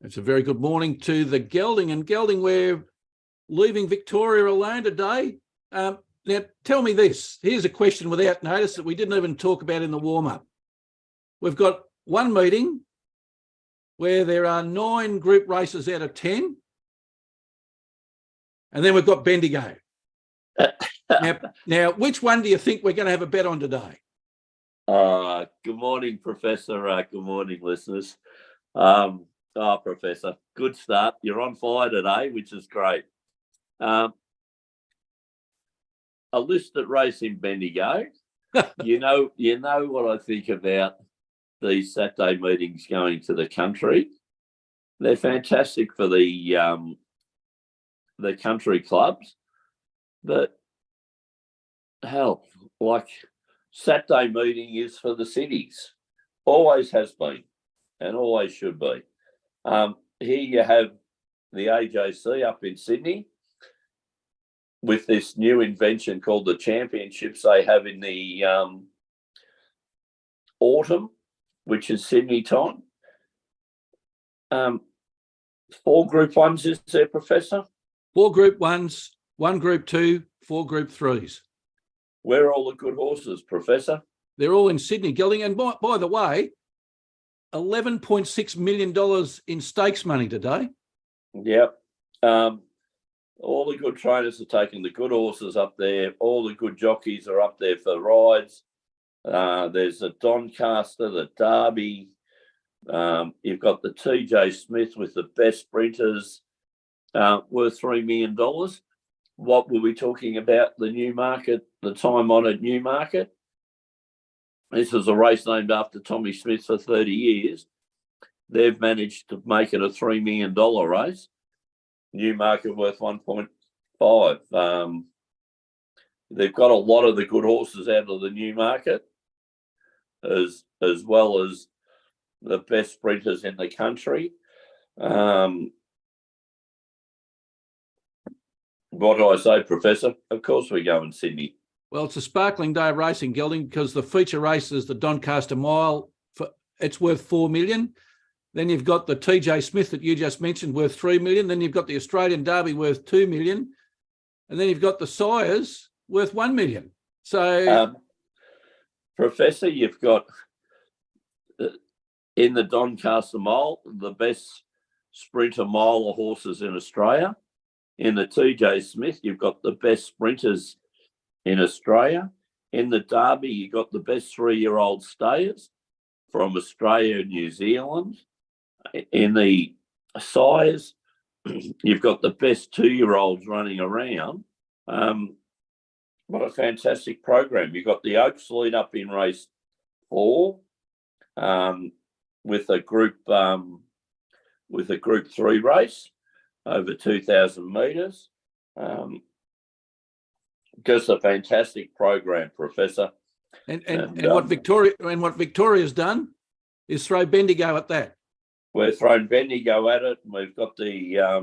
It's a very good morning to the Gelding. And Gelding, we're leaving Victoria alone today. Now, tell me this. Here's a question without notice that we didn't even talk about in the warm-up. We've got one meeting where there are 9 group races out of 10. And then we've got Bendigo. Now, which one do you think we're going to have a bet on today? Good morning, Professor. Good morning, listeners. Professor, good start. You're on fire today, which is great. A listed race in Bendigo. you know what I think about these Saturday meetings going to the country. They're fantastic for the country clubs, but hell, like Saturday meeting is for the cities. Always has been, and always should be. Here you have the AJC up in Sydney with this new invention called the championships they have in the autumn, which is Sydney time. 4 Group 1s, is there, Professor? 4 Group 1s, 1 Group 2, 4 Group 3s. Where are all the good horses, Professor? They're all in Sydney, Gelding. And by the way, $11.6 million in stakes money today. Yep. All the good trainers are taking the good horses up there. All the good jockeys are up there for rides. There's the Doncaster, the Derby. You've got the TJ Smith with the best sprinters, worth $3 million. What were we talking about? The Newmarket, the time-honoured Newmarket. This was a race named after Tommy Smith for 30 years. They've managed to make it a $3 million race. Newmarket worth 1.5. They've got a lot of the good horses out of the Newmarket, as well as the best sprinters in the country. What do I say, Professor? Of course we go in Sydney. Well, it's a sparkling day of racing, Gelding, because the feature race is the Doncaster Mile. It's worth $4 million. Then you've got the TJ Smith that you just mentioned, worth $3 million. Then you've got the Australian Derby worth $2 million. And then you've got the Sires worth $1 million. So, Professor, you've got in the Doncaster Mile, the best sprinter miler horses in Australia. In the TJ Smith, you've got the best sprinters in Australia. In the Derby, you've got the best 3-year-old stayers from Australia and New Zealand. In the Sires, you've got the best 2-year-olds running around. What a fantastic program. You've got the Oaks lead up in race 4 with a group 3 race over 2,000 metres. Just a fantastic program, Professor. And what Victoria's done is throw Bendigo at that. We're throwing Bendigo at it. We've got their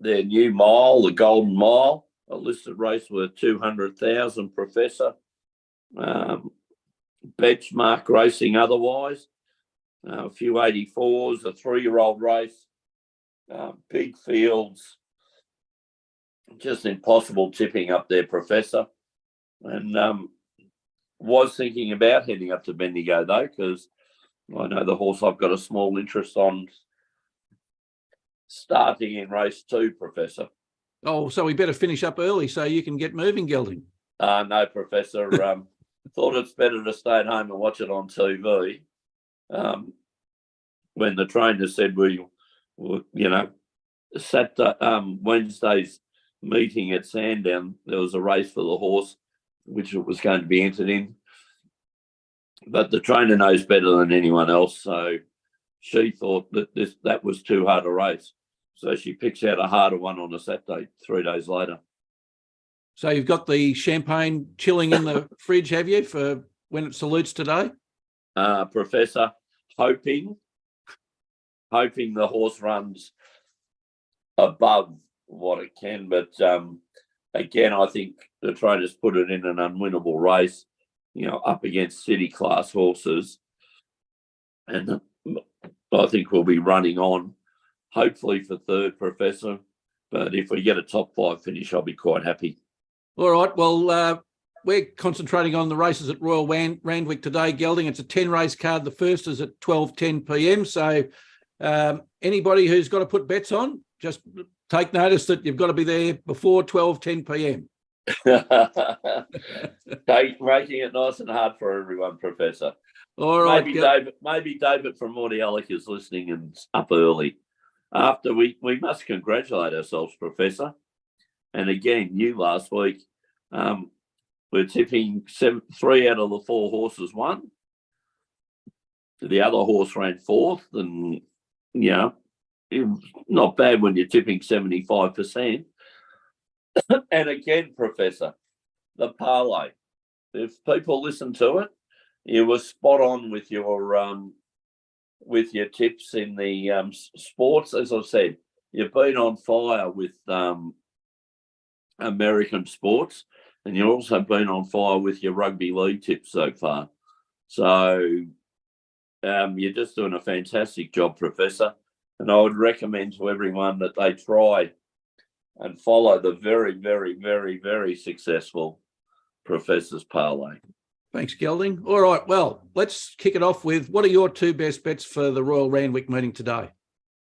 new mile, the Golden Mile, a listed race worth 200,000, Professor. Benchmark racing otherwise. A few 84s, a 3-year-old race. Big fields. Just impossible tipping up there, Professor. And was thinking about heading up to Bendigo, though, because I know the horse I've got a small interest on starting in race 2, Professor. Oh, so we better finish up early so you can get moving, Gelding. No, Professor. Thought it's better to stay at home and watch it on TV. When the trainer said Wednesday's meeting at Sandown, there was a race for the horse, which it was going to be entered in. But the trainer knows better than anyone else, so she thought that was too hard a race. So she picks out a harder one on a Saturday, 3 days later. So you've got the champagne chilling in the fridge, have you, for when it salutes today? Professor, hoping the horse runs above what it can. But again, I think the trainers put it in an unwinnable race, up against city class horses. And I think we'll be running on, hopefully for third, Professor. But if we get a top 5 finish, I'll be quite happy. All right. Well, we're concentrating on the races at Royal Randwick today, Gelding. It's a 10-race card. The first is at 12:10 p.m. So anybody who's got to put bets on, just take notice that you've got to be there before 12:10 p.m. Making it nice and hard for everyone, Professor. All right. Maybe David from Mordialloc is listening and up early. After we must congratulate ourselves, Professor. And again, you last week, we're tipping 3 out of the 4 horses won. The other horse ran 4th, and not bad when you're tipping 75%. And again, Professor, the parlay. If people listen to it, you were spot on with your tips in the sports. As I said, you've been on fire with American sports, and you've also been on fire with your rugby league tips so far. So you're just doing a fantastic job, Professor. And I would recommend to everyone that they try and follow the very, very, very, very successful Professor's parlay. Thanks, Gelding. All right. Well, let's kick it off with, what are your 2 best bets for the Royal Randwick meeting today?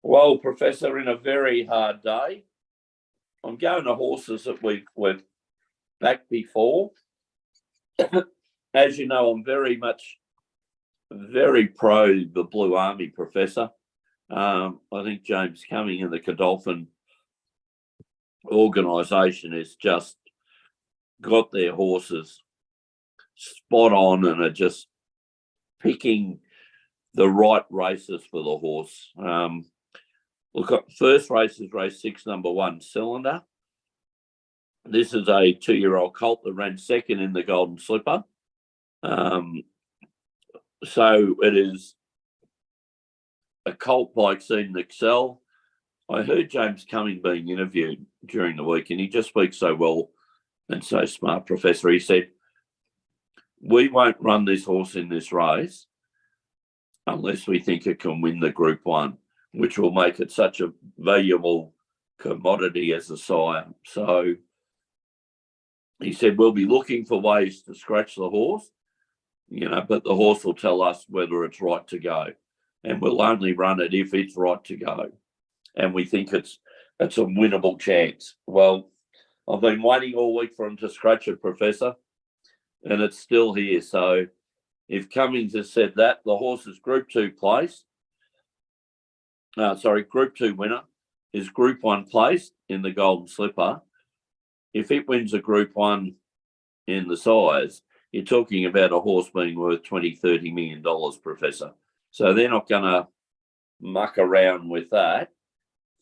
Well, Professor, in a very hard day, I'm going to horses that we've backed before. As you know, I'm very pro the Blue Army, Professor. I think James Cumming and the Godolphin organisation has just got their horses spot on and are just picking the right races for the horse. Look, first race is race 6, number 1, Cylinder. This is a 2-year-old colt that ran 2nd in the Golden Slipper. So it is a colt by Exceed Excel. I heard James Cumming being interviewed during the week, and he just speaks so well and so smart, Professor. He said, we won't run this horse in this race unless we think it can win the Group 1, which will make it such a valuable commodity as a sire. So he said, we'll be looking for ways to scratch the horse, but the horse will tell us whether it's right to go. And we'll only run it if it's right to go. And we think it's a winnable chance. Well, I've been waiting all week for him to scratch it, Professor, and it's still here. So if Cummings has said that, the horse is Group 2 place. Group 2 winner is Group 1 placed in the Golden Slipper. If it wins a Group 1 in the size, you're talking about a horse being worth $20-30 million, Professor. So they're not going to muck around with that.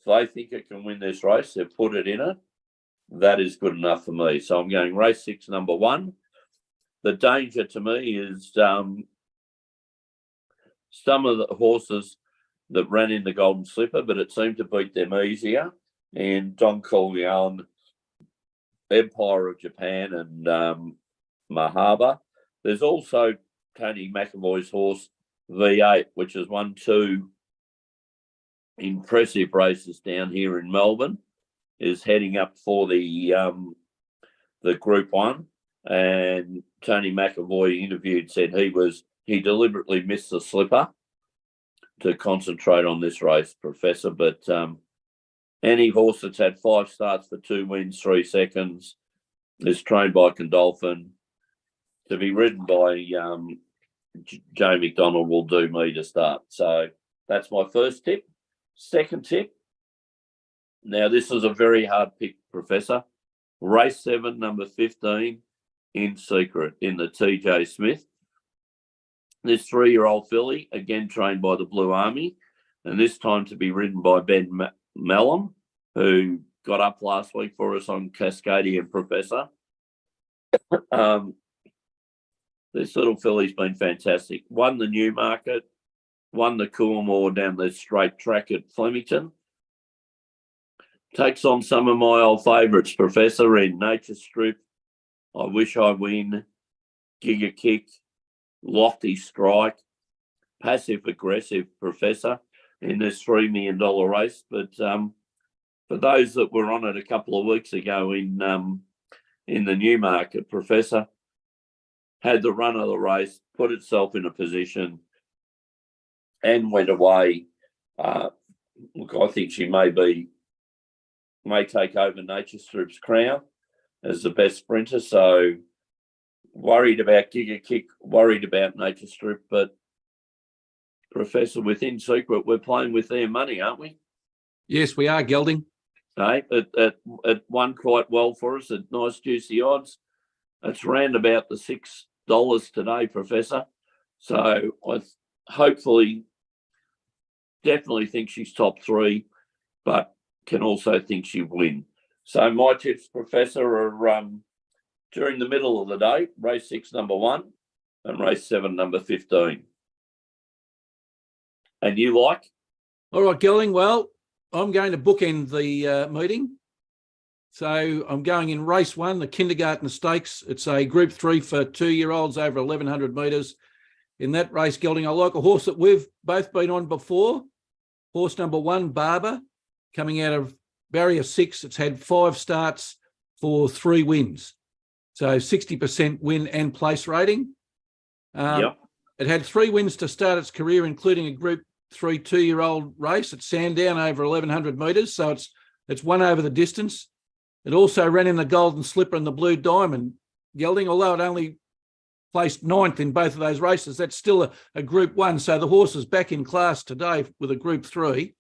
If they think it can win this race, they've put it in it. That is good enough for me. So I'm going race 6, number 1. The danger to me is some of the horses that ran in the Golden Slipper, but it seemed to beat them easier. And Don Corleone, Empire of Japan, and Mahaba. There's also Tony McAvoy's horse, V8, which has won 2 impressive races down here in Melbourne, is heading up for the Group 1. And Tony McAvoy interviewed said he deliberately missed the slipper to concentrate on this race, Professor. But any horse that's had 5 starts for 2 wins, 3 seconds, is trained by Godolphin, to be ridden by Joe McDonald will do me to start. So that's my first tip. Second tip. Now, this is a very hard pick, Professor. Race 7, number 15, In Secret, in the TJ Smith. This 3-year-old filly, again trained by the Blue Army, and this time to be ridden by Ben Mellon, who got up last week for us on Cascadian, Professor. This little filly's been fantastic. Won the Newmarket, won the Coolmore down the straight track at Flemington. Takes on some of my old favourites, Professor, in Nature Strip, I Wish I Win, Giga Kick, Lofty Strike, Passive Aggressive, Professor. in this $3 million race. But for those that were on it a couple of weeks ago in the Newmarket, Professor had the run of the race, put itself in a position, and went away. Look, I think she may take over Nature Strip's crown as the best sprinter. So worried about Giga Kick, worried about Nature Strip, but Professor, within secret, we're playing with their money, aren't we? Yes, we are, Gelding. Hey, it won quite well for us at nice juicy odds. It's round about the $6 today, Professor. So I definitely think she's top three, but can also think she'll win. So my tips, Professor, are during the middle of the day, race 6, number 1, and race 7, number 15. And you like? All right, Gelding. Well, I'm going to bookend the meeting. So I'm going in race 1, the Kindergarten Stakes. It's a Group 3 for 2-year-olds over 1,100 metres. In that race, Gelding, I like a horse that we've both been on before. Horse number 1, Barber, coming out of barrier 6. It's had 5 starts for 3 wins. So 60% win and place rating. Yep. It had 3 wins to start its career, including a Group 3 2-year-old race at Sandown over 1,100 metres. So it's won over the distance. It also ran in the Golden Slipper and the Blue Diamond, Gelding, although it only placed 9th in both of those races. That's still a Group 1. So the horse is back in class today with a Group 3.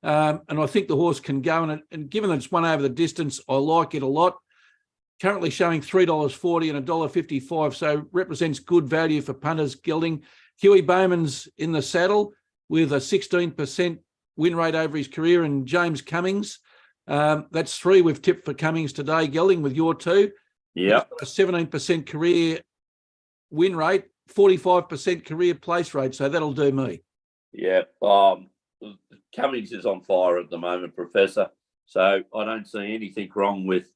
And I think the horse can go. And given that it's won over the distance, I like it a lot. Currently showing $3.40 and $1.55. So represents good value for punters, Gelding. Huey Bowman's in the saddle with a 16% win rate over his career, and James Cummings. That's 3 we've tipped for Cummings today, Gelding, with your 2. Yeah. A 17% career win rate, 45% career place rate. So that'll do me. Yeah. Cummings is on fire at the moment, Professor. So I don't see anything wrong with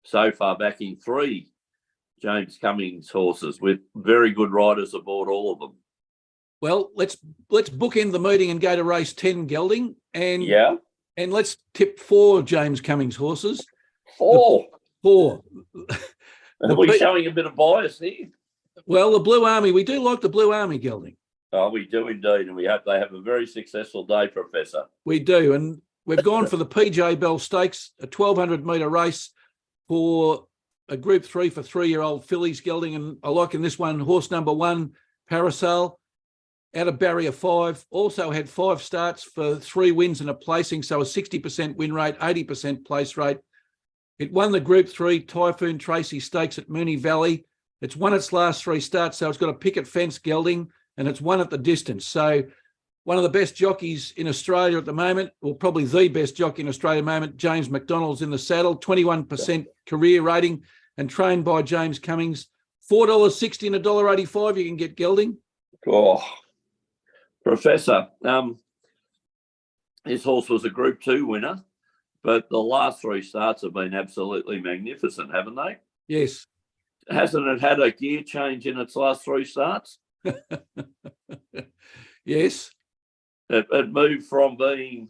so far backing 3 James Cummings horses with very good riders aboard all of them. Well, let's bookend the meeting and go to race 10, Gelding. And let's tip 4 James Cummings horses. 4. 4. Are we showing a bit of bias here? Well, the Blue Army, we do like the Blue Army, Gelding. Oh, we do indeed. And we hope they have a very successful day, Professor. We do. And we've gone for the PJ Bell Stakes, a 1,200 metre race for a Group 3 for 3-year-old fillies, Gelding. And I like in this one, horse number 1, Parasol, out of barrier 5. Also had 5 starts for 3 wins and a placing, so a 60% win rate, 80% place rate. It won the Group 3 Typhoon Tracy Stakes at Moonee Valley. It's won its last 3 starts, so it's got a picket fence, Gelding, and it's won at the distance. So one of the best jockeys in Australia at the moment, or probably the best jockey in Australia at the moment, James McDonald's in the saddle, 21% career rating, and trained by James Cummings. $4.60 and $1.85 you can get, Gelding. Oh, Professor, his horse was a Group 2 winner, but the last 3 starts have been absolutely magnificent, haven't they? Yes. Hasn't it had a gear change in its last 3 starts? Yes. It moved from being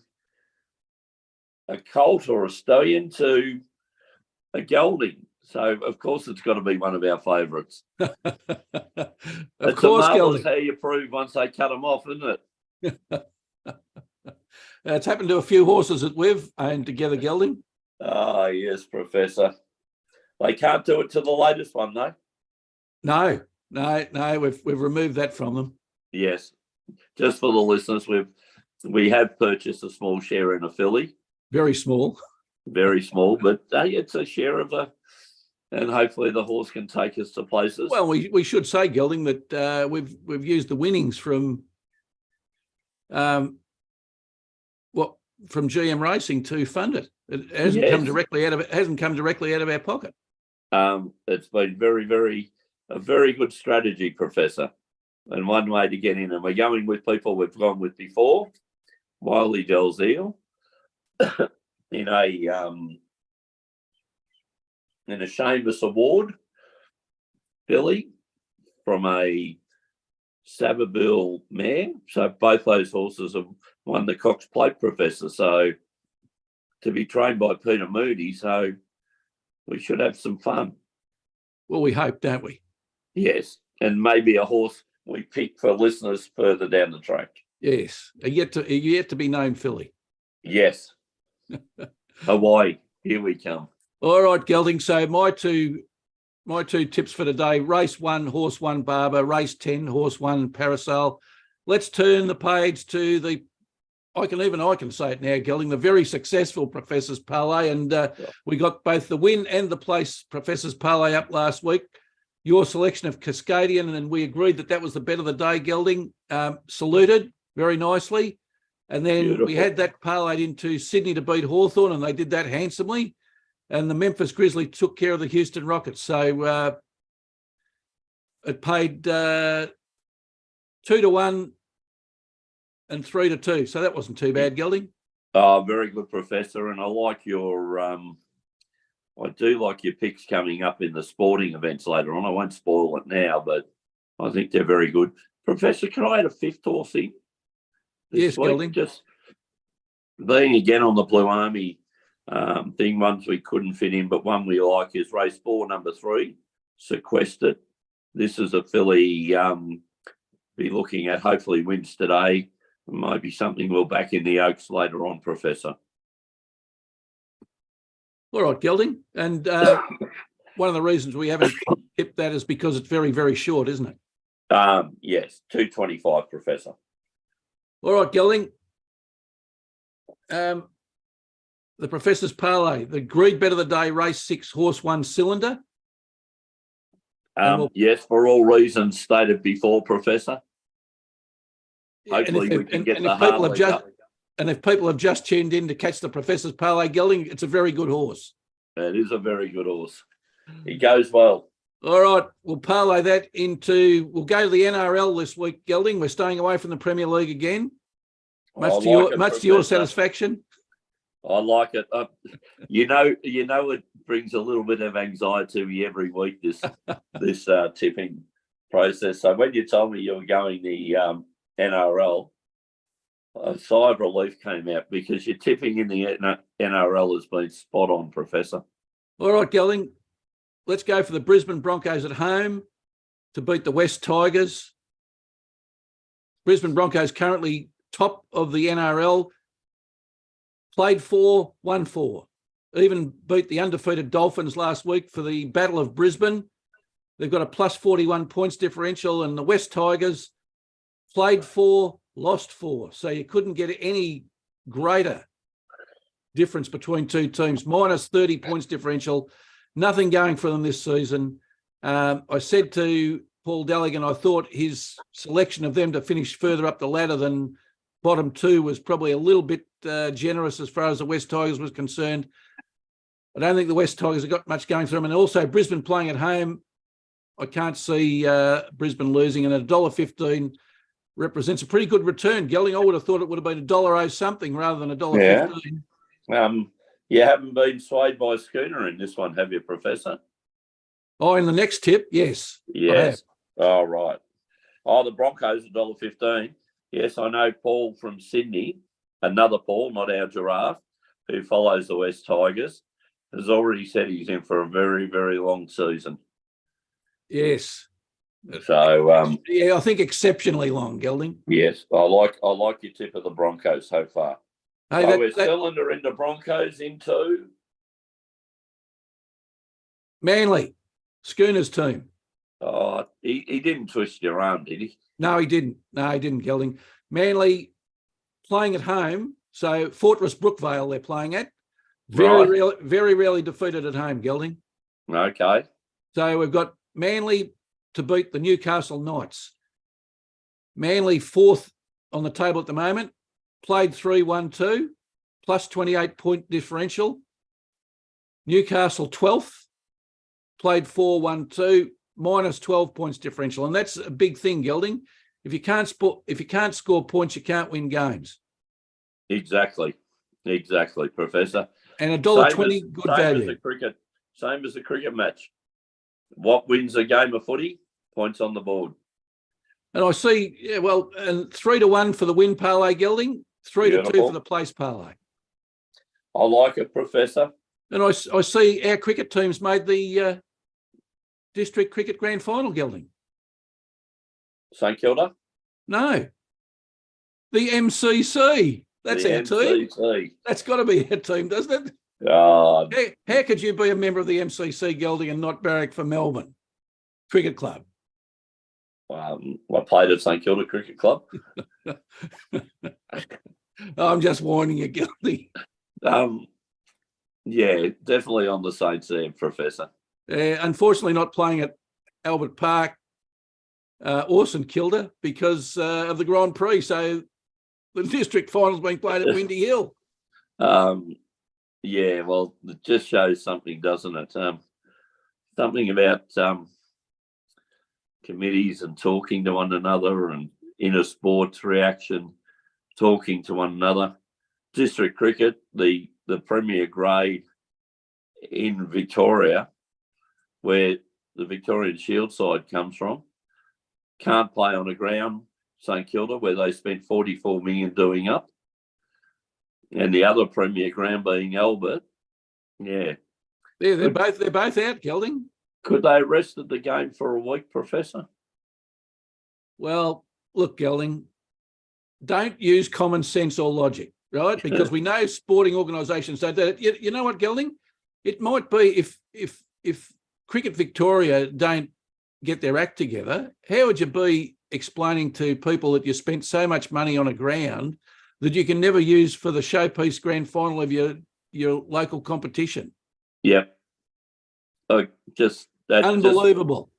a colt or a stallion to a gelding. So, of course, it's got to be one of our favourites. Of It's course, marvellous Gelding. how you prove once they cut them off, isn't it? It's happened to a few horses that we've owned together, Gelding. Ah, yes, Professor. They can't do it to the latest one, though. No, we've removed that from them. Yes. Just for the listeners, we have purchased a small share in a filly. Very small. Very small, but it's a share of and hopefully the horse can take us to places. Well, we should say, Gelding, that we've used the winnings from from GM Racing to fund it. It hasn't come directly out of our pocket. It's been a very good strategy, Professor, and one way to get in. And we're going with people we've gone with before. Wiley Delzeal in a Chambers Award filly from a Savabeel mare. So both those horses have won the Cox Plate, Professor. So to be trained by Peter Moody, so we should have some fun. Well, we hope, don't we? Yes, and maybe a horse we pick for listeners further down the track. Yes, a yet to be known filly. Yes. Hawaii, here we come. All right, Gelding. So my two tips for today: race 1, horse 1, Barber; race 10, horse 1, Parasol. Let's turn the page to the. I can say it now, Gelding. The very successful Professor's Parlay, and we got both the win and the place Professor's Parlay up last week. Your selection of Cascadian, and we agreed that was the bet of the day, Gelding. Saluted very nicely. And then Beautiful. We had that parlayed into Sydney to beat Hawthorn, and they did that handsomely. And the Memphis Grizzly took care of the Houston Rockets. So it paid 2-1 and 3-2. So that wasn't too bad, Gelding. Oh, very good, Professor. And I like your I do like your picks coming up in the sporting events later on. I won't spoil it now, but I think they're very good. Professor, can I add a fifth horse in? Yes, Gelding. Just being again on the Blue Army thing, ones we couldn't fit in, but one we like is race 4, number 3, Sequestered. This is a filly be looking at, hopefully wins today. Maybe something we'll back in the Oaks later on, Professor. All right, Gelding. And one of the reasons we haven't tipped that is because it's very, very short, isn't it? Yes, 225, Professor. All right, Gelding. The Professor's Parlay, the agreed bet of the day, race 6, horse 1, Cylinder. Yes, for all reasons stated before, Professor. Hopefully we can get the Harley up. And if people have just tuned in to catch the Professor's Parlay, Gelding, it's a very good horse. It is a very good horse. He goes well. All right, we'll parlay that into. We'll go to the NRL this week, Gelding. We're staying away from the Premier League again. Much to your satisfaction. I like it. You know, it brings a little bit of anxiety to me every week. This tipping process. So when you told me you were going the NRL, a sigh of relief came out because your tipping in the NRL has been spot on, Professor. All right, Gelding. Let's go for the Brisbane Broncos at home to beat the West Tigers. Brisbane Broncos currently top of the NRL. Played 4, won 4. Even beat the undefeated Dolphins last week for the Battle of Brisbane. They've got a plus 41 points differential, and the West Tigers played 4, lost 4. So you couldn't get any greater difference between two teams. Minus 30 points differential. Nothing going for them this season. I said to Paul Daligan, I thought his selection of them to finish further up the ladder than bottom 2 was probably a little bit generous as far as the West Tigers was concerned. I don't think the West Tigers have got much going for them. And also Brisbane playing at home, I can't see Brisbane losing. And $1.15 represents a pretty good return. Gelding, I would have thought it would have been $1.00 something rather than $1.15. Yeah. You haven't been swayed by Schooner in this one, have you, Professor? Oh, in the next tip, yes. Yes. Oh, right. Oh, the Broncos, $1.15. Yes, I know Paul from Sydney, another Paul, not our giraffe, who follows the West Tigers, has already said he's in for a very, very long season. Yes. So yeah, I think exceptionally long, Gelding. Yes, I like your tip of the Broncos so far. Hey, so we're Cylinder into Broncos into Manly, Schooner's team. Oh, he didn't twist your arm, did he? No, he didn't. No, he didn't, Gelding. Manly playing at home. So Fortress Brookvale they're playing at. Very rarely defeated at home, Gelding. Okay. So we've got Manly to beat the Newcastle Knights. Manly 4th on the table at the moment. Played 3, won 2, plus 28 point differential. Newcastle 12th. Played 4, won 2, minus 12 points differential. And that's a big thing, Gelding. If you can't score points, you can't win games. Exactly, Professor. And $1.20, good value. Same as a cricket match. What wins a game of footy? Points on the board. And I see, yeah, well, and 3-1 for the win parlay, Gelding, 3-2 Beautiful. for the place parlay. I like it, Professor. And I see our cricket teams made the district cricket grand final, Gelding. St Kilda? No, the MCC. That's The our team. MCC. That's got to be our team, doesn't it? God. How could you be a member of the MCC, Gelding, and not barrack for Melbourne Cricket Club? I played at St Kilda Cricket Club. I'm just warning you, Gelding. Yeah, definitely on the Saints there, Professor. Unfortunately, not playing at Albert Park or St Kilda because of the Grand Prix. So the district final's being played at Windy Hill. Yeah, well, it just shows something, doesn't it? Something about committees and talking to one another and inner sports reaction, talking to one another. District cricket, the premier grade in Victoria, where the Victorian Shield side comes from, can't play on a ground, St Kilda, where they spent 44 million doing up, and the other premier ground being Albert. Yeah, They're both out, Gelding. Could they have rested the game for a week, Professor? Well, look, Gelding, don't use common sense or logic, right? Because we know sporting organisations don't do it. You know what, Gelding? It might be if Cricket Victoria don't get their act together, how would you be explaining to people that you spent so much money on a ground that you can never use for the showpiece grand final of your local competition? Yep. Just that unbelievable.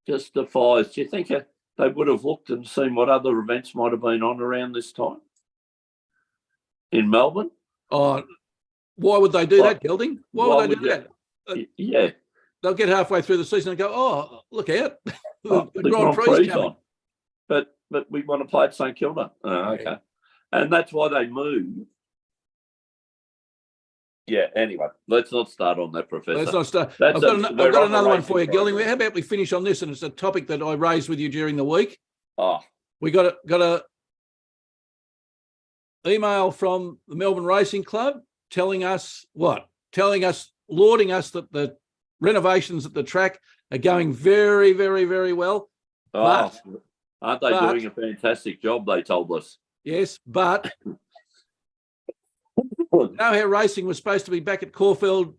Just defies. Do you think they would have looked and seen what other events might have been on around this time in Melbourne? Oh, why would they do that, Gelding? Why would they do that? Yeah. They'll get halfway through the season and go, oh, look out. the Grand Prix coming. On. But we want to play at St Kilda. Okay. Yeah. And that's why they moved. Yeah, anyway, let's not start on that, Professor. Let's not start. I've got another one for you, Gelding. How about we finish on this? And it's a topic that I raised with you during the week. Oh. We got a email from the Melbourne Racing Club telling us what? Lauding us that the renovations at the track are going very, very, very well. Oh, aren't they doing a fantastic job, they told us. Yes, but you know how racing was supposed to be back at Caulfield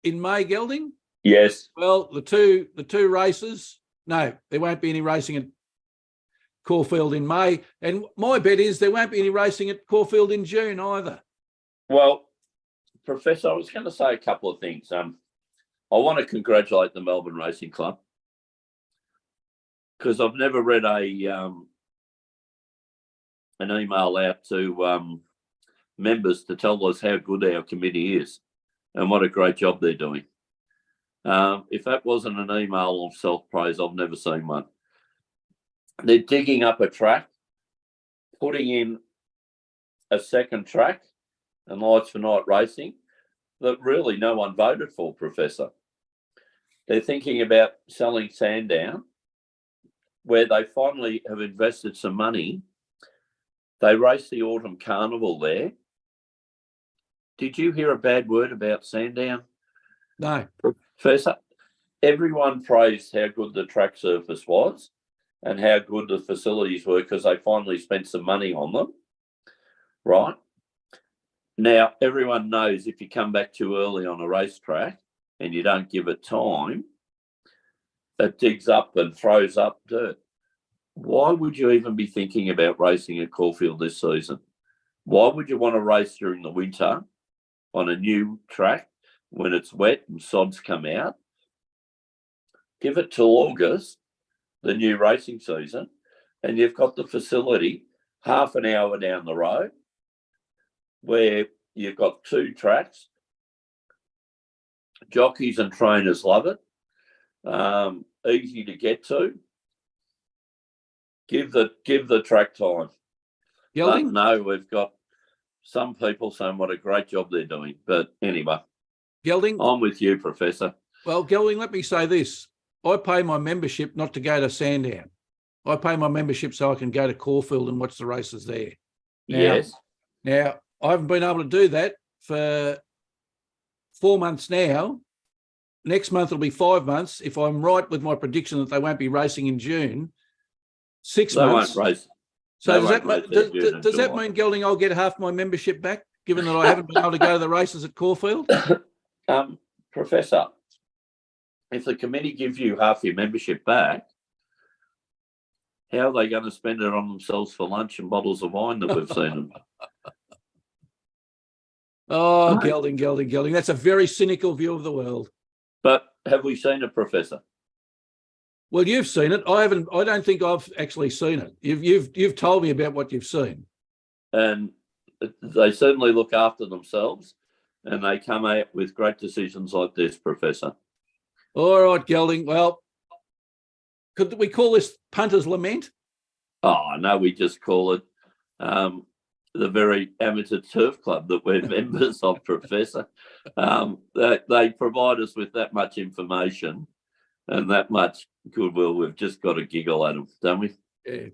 in May, Gelding? Yes. Well, the two races, no, there won't be any racing at Caulfield in May. And my bet is there won't be any racing at Caulfield in June either. Well, Professor, I was going to say a couple of things. I want to congratulate the Melbourne Racing Club because I've never read an email out to members to tell us how good our committee is and what a great job they're doing. If that wasn't an email of self-praise, I've never seen one. They're digging up a track, putting in a second track and lights for night racing that really no one voted for, Professor. They're thinking about selling Sandown, where they finally have invested some money. They race the Autumn Carnival there. Did you hear a bad word about Sandown? No. Professor, everyone praised how good the track surface was and how good the facilities were because they finally spent some money on them, right? Now, everyone knows if you come back too early on a racetrack and you don't give it time, it digs up and throws up dirt. Why would you even be thinking about racing at Caulfield this season? Why would you want to race during the winter on a new track when it's wet and sods come out? Give it till August, the new racing season, and you've got the facility half an hour down the road where you've got two tracks. Jockeys and trainers love it. Easy to get to. Give the track time. Gelding? No, we've got some people saying what a great job they're doing. But anyway, Gelding? I'm with you, Professor. Well, Gelding, let me say this. I pay my membership not to go to Sandown. I pay my membership so I can go to Caulfield and watch the races there. Yes. Now, I haven't been able to do that for 4 months now. Next month will be 5 months. If I'm right with my prediction that they won't be racing in June, 6 months. They won't race. So does that mean, Gelding, I'll get half my membership back, given that I haven't been able to go to the races at Caulfield? Professor, if the committee gives you half your membership back, how are they going to spend it on themselves for lunch and bottles of wine that we've seen them? Oh, Gelding. That's a very cynical view of the world. But have we seen it, Professor? Well, you've seen it. I haven't. I don't think I've actually seen it. You've told me about what you've seen. And they certainly look after themselves, and they come out with great decisions like this, Professor. All right, Gelding. Well, could we call this punter's lament? Oh, no, we just call it the very amateur turf club that we're members of, Professor. They provide us with that much information and that much goodwill. We've just got to giggle at them, don't we? Yeah.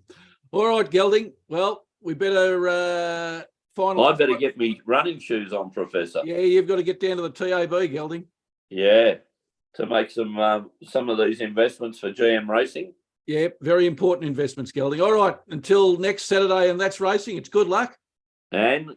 All right, Gelding. Well, we better I better get me running shoes on, Professor. Yeah, you've got to get down to the TAB, Gelding. Yeah, to make some of these investments for GM Racing. Yeah, very important investments, Gelding. All right, until next Saturday, and that's racing. It's good luck. And